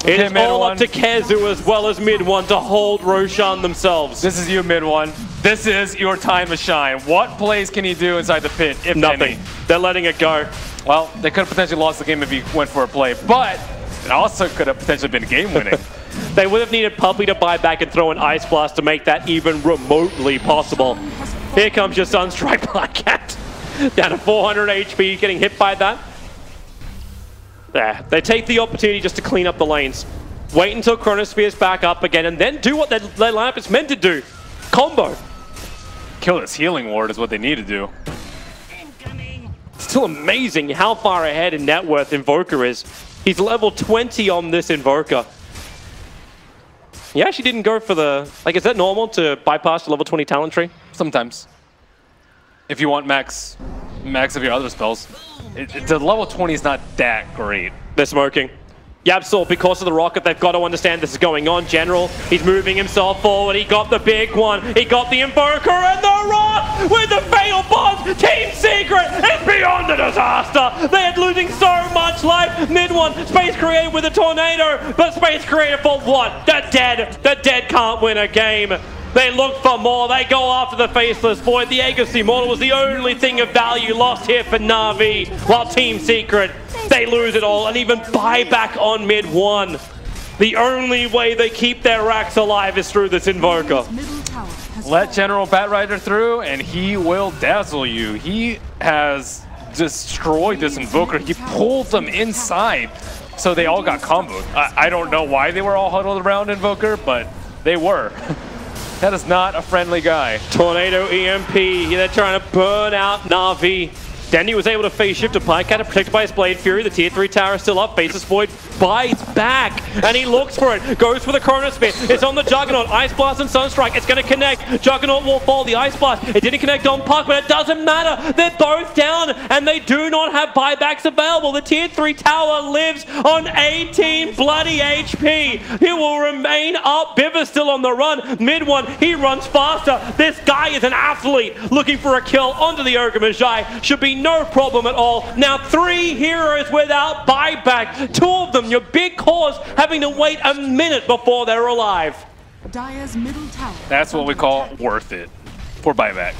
It is all up to Kezu as well as mid-1 to hold Roshan themselves. This is you, mid-1. This is your time to shine. What plays can he do inside the pit, if Nothing. any? They're letting it go. Well, they could have potentially lost the game if he went for a play, but it also could have potentially been game-winning. They would have needed Puppey to buy back and throw an Ice Blast to make that even remotely possible. Here comes your Sunstrike Black Cat. Down to 400 HP, getting hit by that. There. They take the opportunity just to clean up the lanes. Wait until Chronosphere's back up again, and then do what their lineup is meant to do. Combo. Kill this healing ward is what they need to do. Still amazing how far ahead in net worth Invoker is. He's level 20 on this Invoker. He actually didn't go for the... Like, is that normal to bypass the level 20 talent tree? Sometimes. If you want max of your other spells. The level 20 is not that great. They're smoking. Yapsor, because of the rocket, they've got to understand this is going on. General, he's moving himself forward. He got the big one. He got the Invoker and the Rock with the fatal bomb. Team Secret is beyond a disaster. They're losing so much life. Mid-1, Space Creator with a tornado. But Space Creator for what? They're dead. The dead can't win a game. They look for more. They go after the Faceless Void. The Aegis Immortal was the only thing of value lost here for Navi. While Team Secret, they lose it all and even buyback on mid-1. The only way they keep their racks alive is through this Invoker. Let General Batrider through and he will dazzle you. He has destroyed this Invoker. He pulled them inside. So they all got comboed. I don't know why they were all huddled around Invoker, but they were. That is not a friendly guy. Tornado EMP. They're trying to burn out Navi. Dendi was able to phase shift to Pike, protected by his Blade Fury. The tier 3 tower is still up. Faces Void bites back, and he looks for it. Goes for the Chronosphere. It's on the Juggernaut. Ice Blast and Sunstrike. It's going to connect. Juggernaut will fall. The Ice Blast. It didn't connect on Puck, but it doesn't matter. They're both down, and they do not have buybacks available. The tier 3 tower lives on 18 bloody HP. He will remain up. Biva's still on the run. Mid-1, he runs faster. This guy is an athlete looking for a kill onto the Ogre Magi. Should be no problem at all. Now 3 heroes without buyback. 2 of them, your big cores, having to wait a minute before they're alive. Dire's middle tower. That's what we call worth it for buyback.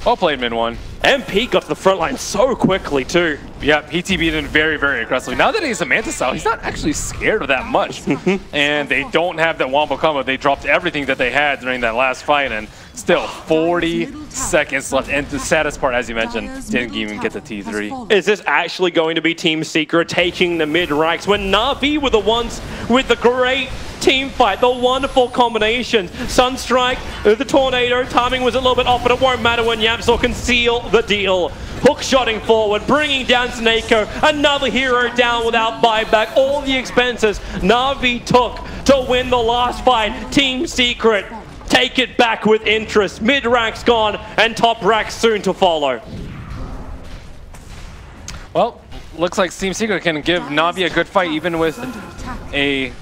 Well played, mid-1. MP got to the front line so quickly too. Yep, he TB'd in very, very aggressively. Now that he's a Manta style, he's not actually scared of that much. And they don't have that wombo combo. They dropped everything that they had during that last fight, and still 40 seconds left. And the saddest part, as you mentioned, didn't even get the T3. Is this actually going to be Team Secret taking the mid-ranks when Navi were the ones with the great team fight, the wonderful combinations? Sunstrike, the Tornado, timing was a little bit off, but it won't matter when Yapsor can seal the deal. Hook shotting forward, bringing down Seneko, another hero down without buyback. All the expenses Navi took to win the last fight. Team Secret take it back with interest. Mid-ranks gone, and top ranks soon to follow. Well, looks like Team Secret can give Navi a good fight even with a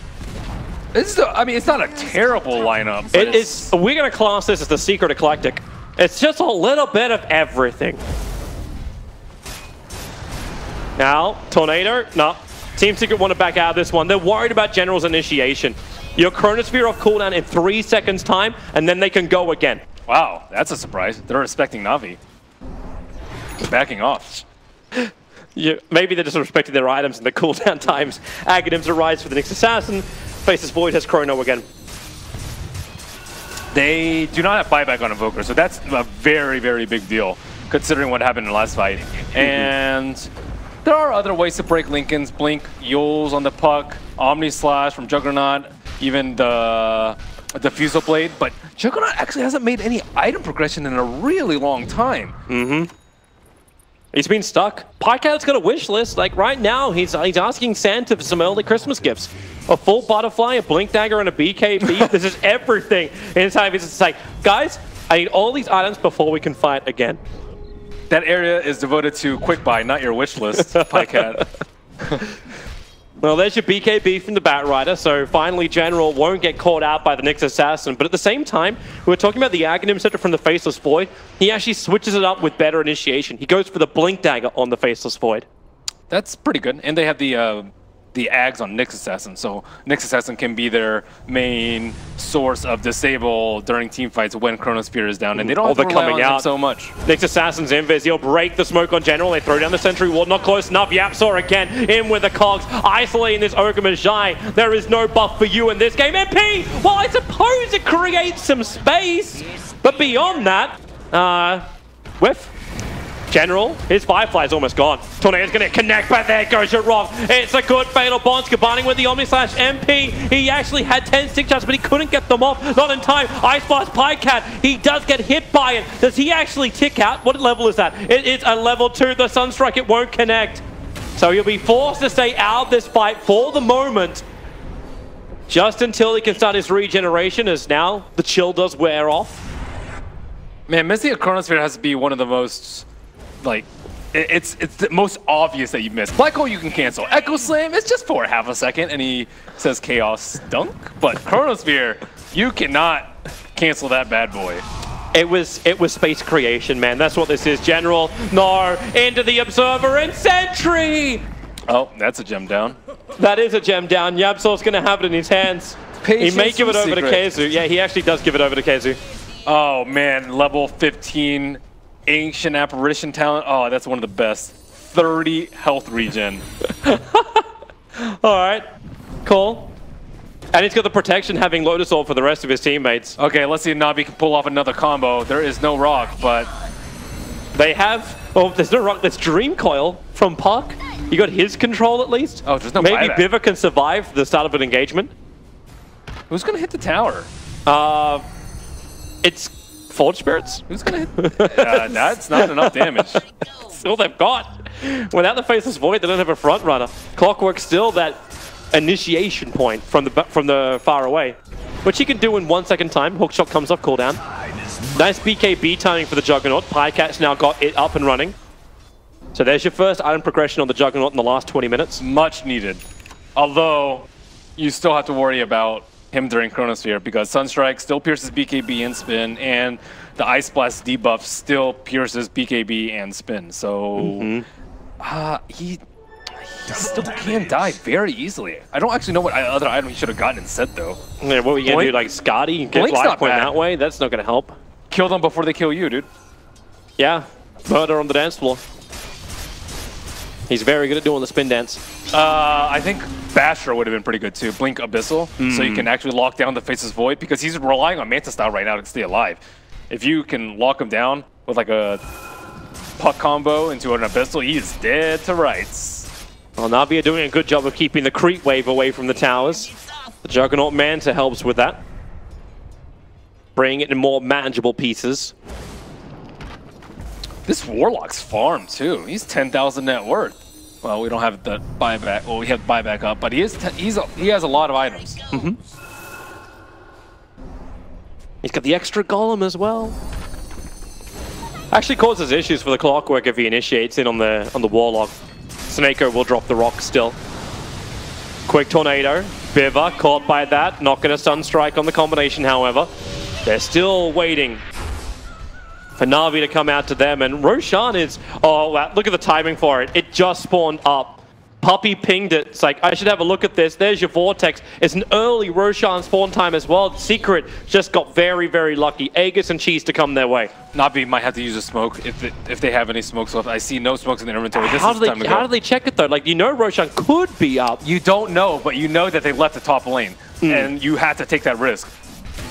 I mean, it's not a terrible lineup. It is. We're going to class this as the Secret Eclectic. It's just a little bit of everything. Now, Tornado, no. Team Secret want to back out of this one. They're worried about General's initiation. Your Chronosphere off cooldown in 3 seconds time, and then they can go again. Wow, that's a surprise. They're respecting Navi. Backing off. Yeah, maybe they're just respecting their items and the cooldown times. Aghanims arise for the next assassin. Faceless Void has Chrono again. They do not have buyback on Invoker, so that's a very, very big deal, considering what happened in the last fight. And there are other ways to break Lincoln's. Blink, Yules on the puck, Omni Slash from Juggernaut, even the Fusel Blade. But Juggernaut actually hasn't made any item progression in a really long time. He's been stuck. Pikeout's got a wish list. Like right now, he's asking Santa for some early Christmas gifts. A full butterfly, a blink dagger, and a BKB. This is everything. Inside it's like, guys, I need all these items before we can fight again. That area is devoted to quick buy, not your wish list, Pikeout. Well, there's your BKB from the Batrider, so finally General won't get caught out by the Nyx Assassin. But at the same time, we were talking about the Aghanim Scepter from the Faceless Void. He actually switches it up with better initiation. He goes for the Blink Dagger on the Faceless Void. That's pretty good. And they have the Ags on Nyx Assassin, so Nyx Assassin can be their main source of disable during team fights when Chronosphere is down, and they don't have to rely on him so much. Nyx Assassin's invis, he'll break the smoke on General, they throw down the Sentry Ward, not close enough, Yapsaw again, in with the cogs, isolating this Ogre Magi. There is no buff for you in this game. MP, well I suppose it creates some space, but beyond that, whiff. General, his Firefly's almost gone. Tornado's going to connect, but there goes your rock. It's a good fatal bond. Combining with the Omni Slash MP. He actually had 10 stick shots, but he couldn't get them off. Not in time. Ice Blast Pikecat. He does get hit by it. Does he actually tick out? What level is that? It is a level 2. The Sunstrike, it won't connect. So he'll be forced to stay out of this fight for the moment. Just until he can start his regeneration, as now the chill does wear off. Man, missing a Chronosphere has to be one of the most... like, it's the most obvious that you missed. Black Hole you can cancel. Echo Slam, it's just for half a second, and he says Chaos Dunk. But Chronosphere, you cannot cancel that bad boy. It was space creation, man. That's what this is. General, no, into the Observer and Sentry! Oh, that's a gem down. That is a gem down. Yabsaw's going to have it in his hands. He may give it over to Keizu. Yeah, he actually does give it over to Keizu. Oh, man, level 15 Ancient Apparition talent. Oh, that's one of the best. 30 health regen. Alright, cool. And he's got the protection having Lotus Orb for the rest of his teammates. Okay, let's see if Navi can pull off another combo. There is no rock, but... they have... oh, there's no rock. There's Dream Coil from Puck. You got his control at least. Oh, there's no Maybe buyback. Biva can survive the start of an engagement. Who's going to hit the tower? It's Forge Spirits. Who's going to hit? That's not enough damage. That's all they've got. Without the Faceless Void, they don't have a front runner. Clockwork still that initiation point from the far away, which he can do in 1 second time. Hookshot comes off cooldown. Nice BKB timing for the Juggernaut. Pykat's now got it up and running. So there's your first item progression on the Juggernaut in the last 20 minutes. Much needed. Although, you still have to worry about him during Chronosphere because Sunstrike still pierces BKB and spin, and the Ice Blast debuff still pierces BKB and spin. So, he still can die very easily. I don't actually know what other item he should have gotten instead, though. Yeah, what were you going to do, like Scotty? Get Blink's life not point bad. that way? That's not going to help. Kill them before they kill you, dude. Yeah, murder on the dance floor. He's very good at doing the spin dance. I think Basher would have been pretty good too. Blink Abyssal, so you can actually lock down the Faceless Void because he's relying on Manta Style right now to stay alive. If you can lock him down with like a puck combo into an Abyssal, he is dead to rights. Well, Navi are doing a good job of keeping the creep wave away from the towers. The Juggernaut Manta helps with that. Bringing it in more manageable pieces. This Warlock's farm too. He's 10,000 net worth. Well, we don't have the buyback. Well, we have buyback up, but he has a lot of items. He's got the extra golem as well. Actually causes issues for the Clockwork if he initiates in on the Warlock. Snako will drop the rock still. Quick tornado. Biva caught by that, not going to Sunstrike on the combination, however. They're still waiting for Navi to come out to them, and Roshan is... Oh, wow, look at the timing for it. It just spawned up. Puppy pinged it. It's like, I should have a look at this. There's your Vortex. It's an early Roshan spawn time as well. Secret just got very, very lucky. Aegis and Cheese to come their way. Navi might have to use a smoke if they have any smokes left. I see no smokes in their inventory. How do they check it though? Like, you know Roshan could be up. You don't know, but you know that they left the top lane. And you have to take that risk.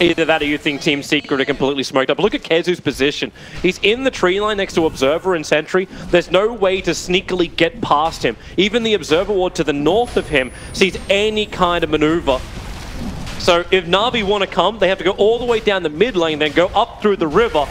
Either that or you think Team Secret are completely smoked up. Look at Kezu's position. He's in the tree line next to Observer and Sentry. There's no way to sneakily get past him. Even the Observer ward to the north of him sees any kind of maneuver. So if Navi want to come, they have to go all the way down the mid lane, then go up through the river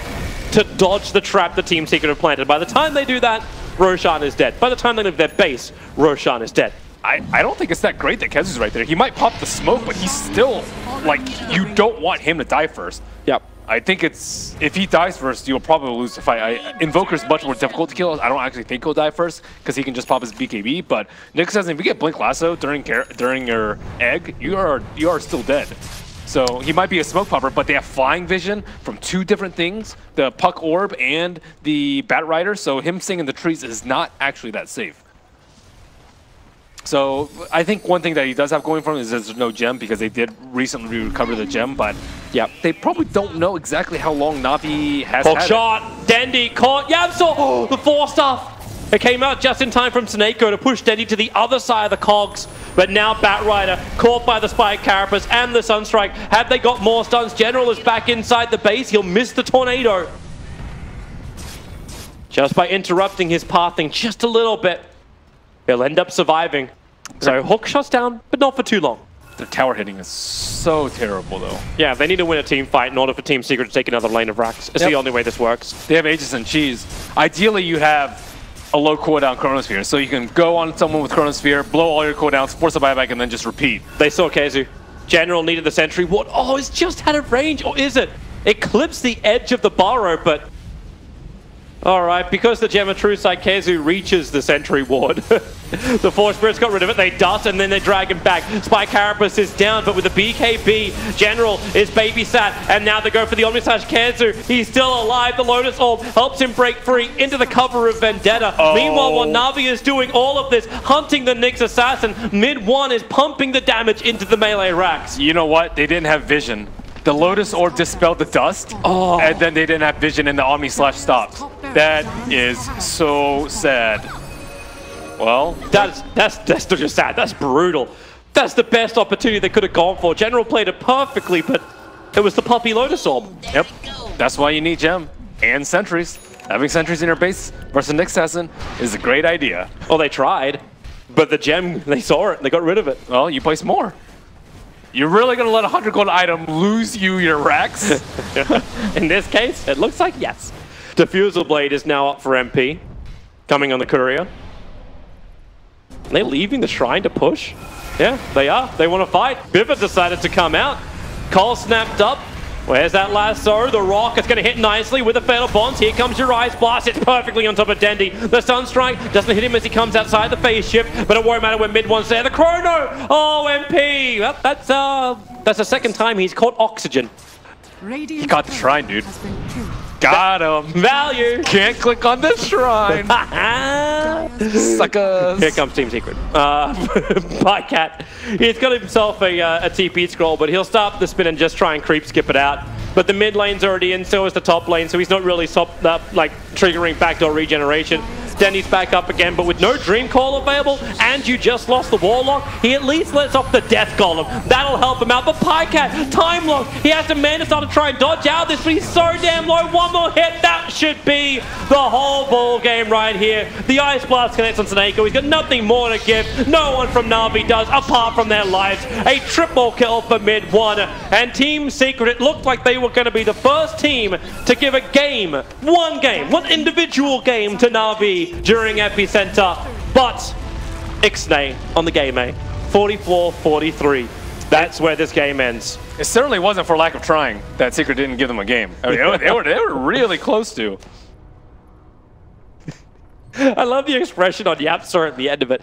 to dodge the trap the Team Secret have planted. By the time they do that, Roshan is dead. By the time they leave their base, Roshan is dead. I don't think it's that great that Kezu's right there. He might pop the smoke, but he's still, like, you don't want him to die first. Yep. I think it's, if he dies first, you'll probably lose the fight. Invoker's much more difficult to kill. I don't actually think he'll die first, because he can just pop his BKB, but Nick says if you get Blink Lasso during your egg, you are still dead. So he might be a smoke popper, but they have flying vision from two different things, the Puck Orb and the Bat Rider, so him staying in the trees is not actually that safe. So I think one thing that he does have going for him is there's no gem, because they did recently recover the gem, but yeah, they probably don't know exactly how long Navi has had shot, Dendi caught, Yamso, oh, the 4-stuff. It came out just in time from Snako to push Dendi to the other side of the cogs, but now Bat Rider caught by the Spike Carapace and the Sunstrike. Have they got more stuns? General is back inside the base, he'll miss the tornado. Just by interrupting his pathing just a little bit. He'll end up surviving. So hook shots down, but not for too long. Their tower hitting is so terrible, though. Yeah, they need to win a team fight in order for Team Secret to take another lane of racks. It's the only way this works. They have Aegis and Cheese. Ideally, you have a low cooldown Chronosphere, so you can go on someone with Chronosphere, blow all your cooldowns, force a buyback, and then just repeat. They saw Kezu. General needed the sentry ward. Oh, it's just out of range, or is it? It clips the edge of the burrow, but... Alright, because the Gem of True Sight, Kezu reaches the sentry ward. The Force Spirits got rid of it, they dust, and then they drag him back. Spike Carapace is down, but with the BKB, General is babysat, and now they go for the Omnislash Kezu. He's still alive, the Lotus Orb helps him break free into the cover of Vendetta. Meanwhile, while Navi is doing all of this, hunting the Nyx Assassin, mid-1 is pumping the damage into the melee racks. You know what? They didn't have vision. The Lotus Orb dispelled the dust, and then they didn't have vision and the Omnislash stopped. That is so sad. Well, that's not just sad, that's brutal. That's the best opportunity they could have gone for. General played it perfectly, but it was the Puppy Lotus Orb. Yep, that's why you need Gem and sentries. Having sentries in your base versus Nyx Assassin is a great idea. Well, they tried, but the Gem, they saw it, they got rid of it. Well, you place more. You're really going to let a 100 gold item lose you your racks? In this case, it looks like yes. Diffusal Blade is now up for MP, coming on the courier. Are they leaving the shrine to push? Yeah, they are. They want to fight. Biva decided to come out. Cole snapped up. Where's that lasso? The rock is going to hit nicely with the Fatal Bonds. Here comes your Ice Blast. It's perfectly on top of Dendi. The Sunstrike doesn't hit him as he comes outside the phase shift, but it won't matter when mid-1's there. The Chrono! Oh, MP! Well, that's the second time he's caught oxygen. He got the shrine, dude. Got him. Value. Can't click on the shrine. Suckers. Here comes Team Secret. Bycat. He's got himself a TP scroll, but he'll stop the spin and just try and creep skip it out. But the mid lane's already in, so is the top lane, so he's not really like triggering backdoor regeneration. Denny's back up again, but with no Dream Call available, and you just lost the Warlock, he at least lets off the Death Golem. That'll help him out. But Pycat, time lock, he has to man to start to try and dodge out this, but he's so damn low. One more hit, that should be the whole ball game right here. The Ice Blast connects on Snako. He's got nothing more to give. No one from Navi does, apart from their lives. A triple kill for mid-1. And Team Secret, it looked like they were going to be the first team to give a game, one individual game to Navi during Epicenter, but Ixnay on the game, 44-43. That's where this game ends. It certainly wasn't for lack of trying that Secret didn't give them a game. I mean, they were really close to. I love the expression on Yapsor at the end of it.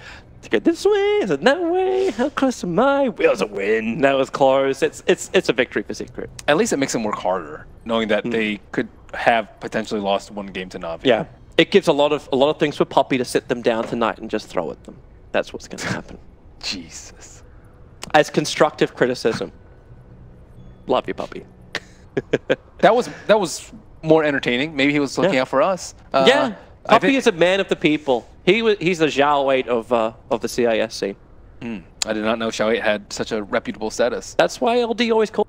to go this way, is it that way? How close am I? Wheels a win. That was close. It's a victory for Secret. At least it makes them work harder, knowing that they could have potentially lost one game to Navi. Yeah, it gives a lot of things for Poppy to sit them down tonight and just throw at them. That's what's going to happen. Jesus. As constructive criticism. Love you, Poppy. That was more entertaining. Maybe he was looking out for us. Yeah, Poppy is a man of the people. He's the Zhao 8 of the CISC. I did not know Xiao 8 had such a reputable status. That's why LD always calls